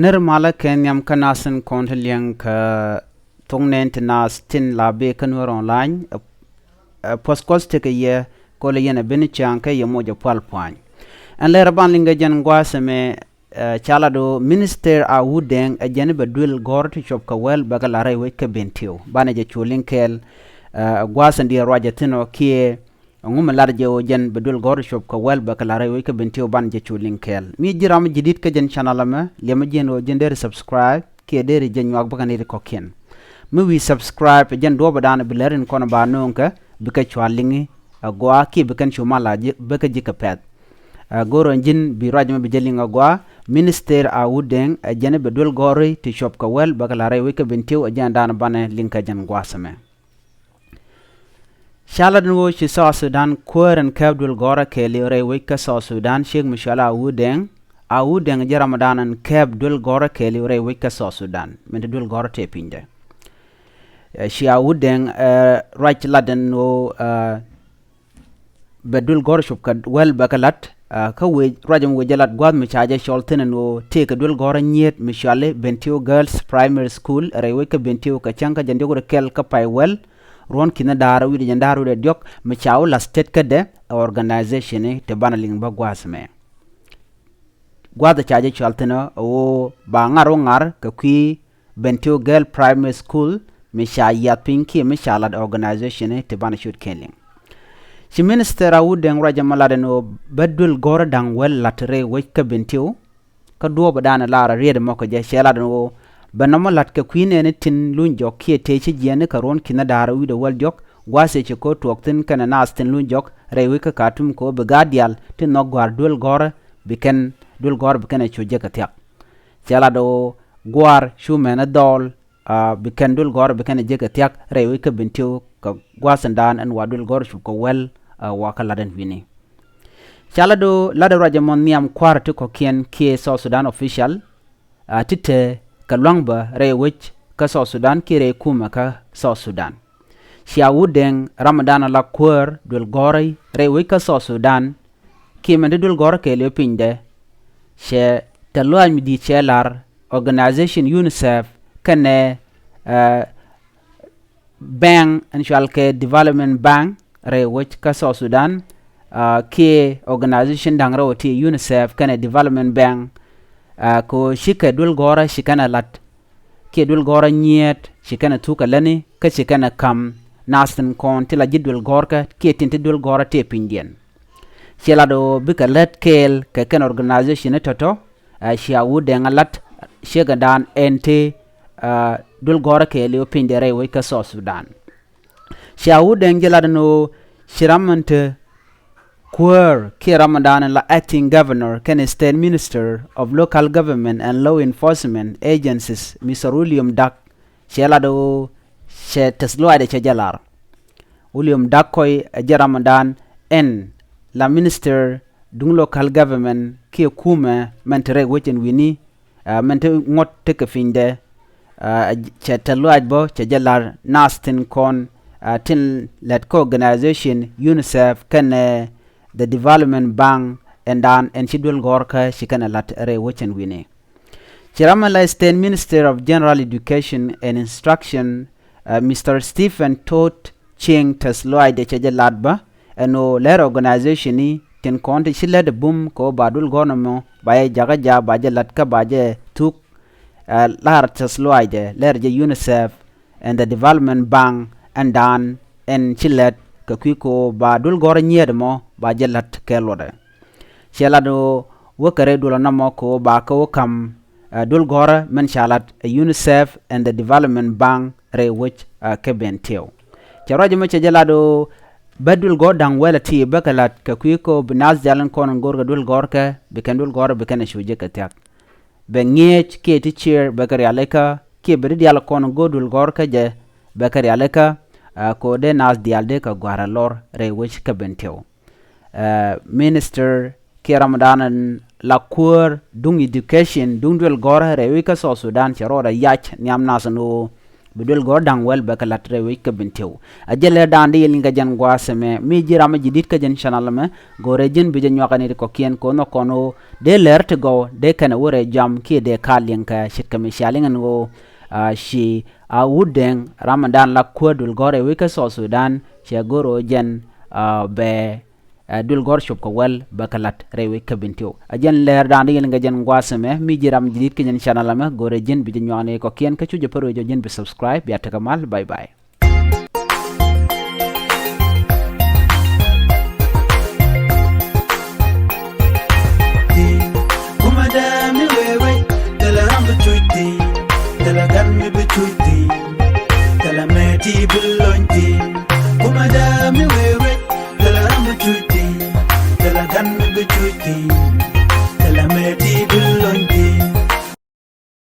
Aner mala ken yam kanasen konteliang ka tongnen tenas tin la be kanwer online poskos teke ye kole yena benichang ka ye moja palpwan an le raban linga jan gwaseme chala do minister Awut deng ɛjɛni duël gor to chop ka wel bagalare we ka bentiu bana je chulinkel gwasan dia raja tino kie ngum larje o jen duël gor chop ka wel bagalare we ka bentiu ban je chulinkel mi jiram jidit ka jen channel ma lema jen o jen der subscribe kie der jen wak bagani ko ken mi wi subscribe jen do badana bilerin kono ba nonka bika chwalingi gwa ki bikan chumala bika jika pet goro njin bi rajma bi jelinga gwa minister Awut deng ɛjɛni duël gori to shop ka wel bagalare we ka bentiu ajan dan bane linka jan gwa same shala no shi South Sudan koren ka duël gora ke le we ka South Sudan sheikh mishala Awut deng je ramadanan ka duël gora ke le we ka South Sudan men duël gora te pinde shi Awut deng right laden no duël gora shop ka wel bagalat ka we rajam we jalat gwad mi chaje sholten no te ka duël gora nyet mi shale bentiu girls primary school rewe ka bentiu ka chanka jande go kel ka pai wel ron kina dara wi de ndaru de diok mi chaw la state ka de organization te banaling ba gwasme gwad chaje sholten o ba ngaro ngar ka kwi bentiu girl primary school mi sha ya pinki mi shala organization te ban shoot keling si minister Awut deng raja malade no duël gora dang wel latre we ka bentiu ka do badana lara rede moko je shela no banama lat ka queen ne tin lunjok kie te ci jene ka ron kina dara wi de wel jok gwase ci ko toktin kana nas tin lunjok rewe ka katum ko be gadial tin no gwar duël gora biken duël gora biken chuje ka tiak shela do gwar shumena dol biken duël gora biken je ka tiak rewe ka bentiu ka gwasandan an wa duël gora shu ko wel waka laden wini chala do lada raja mon niam kwarti ko kien kie South Sudan official tite ka longba rewich ka South Sudan kire kuma ka South Sudan shi Awut deng ramadana la kwar duël gorai rewich ka South Sudan ki mende duël gora ke le pinde she taloa mi di chelar organization UNICEF kane bank anshal ke development bank rewich ka South Sudan ki organization dangro ti UNICEF kana development bank ko shika duël gora shikana lat ki duël gora nyet shikana tuka lani ka shikana kam nastin kon tila jidul gorka ki tinti duël gora te pindien shela do bika let kel ka kan organization toto shi Awut deng lat shega dan ente duël gora ke le pindere we ka South Sudan shi Awut deng jelada no shiramante Kwar ki Ramadan la acting governor ken state minister of local government and law enforcement agencies Mr. William Dak shela do she teslo ade chejalar William Dak koy Ramadan en la minister dung local government ki kuma mentere wechen wini mente ngot teke finde che telo adbo chejalar nastin kon tin let ko organization UNICEF ken the development bank and dan en duël gorka shikana lat re wechen wini chiramala state minister of general education and instruction Mr. Stephen Tot Ching tesloy de chejaladba eno ler organization ni tin konti shile de bum ko badul gonomo baye jaga ja baje latka baje tuk lar tesloy de ler je UNICEF and the development bank and dan en chilet ka kwiko ba dul gora nyedmo ba jelat kelode shelado wokare dul namo ko ba ko kam dul gora men shalat UNICEF and the development bank re which ke bentiu charaje me jelado badul godang welati bakalat ka kwiko binaz jalan kon gorga dul gorka bikan dul gora bikan shuje ka tak bengech ke teacher bakari aleka ke bedi ala kon godul gorka je bakari aleka ko de nas dialde ka gwara lor re wich ka bentiu minister ki Ramadan la kur dung education dung duël gora re wi ka South Sudan charoda yach nyam nasno bedul go dang wel bakalat rewe ka bentiu ajele dande yelinga jan gwa seme mi jirama jidit ka jan channel me gore jin bi jan nyakani ko kien ko no kono de lerte go de kana wore jam ki de kalien ka shit ka mi shalingan go shi Awut deng ramadan la kodul gore we ka so Sudan she goro jan be dul gor shop ko wel bakalat rewe ka bentiu ajen leer dande yelinga jan gwa seme mi jiram jidit ka jan channel me gore jin bi jan nyakani ko kien ka chuje paro jo jin bi subscribe ya takamal bye bye Tell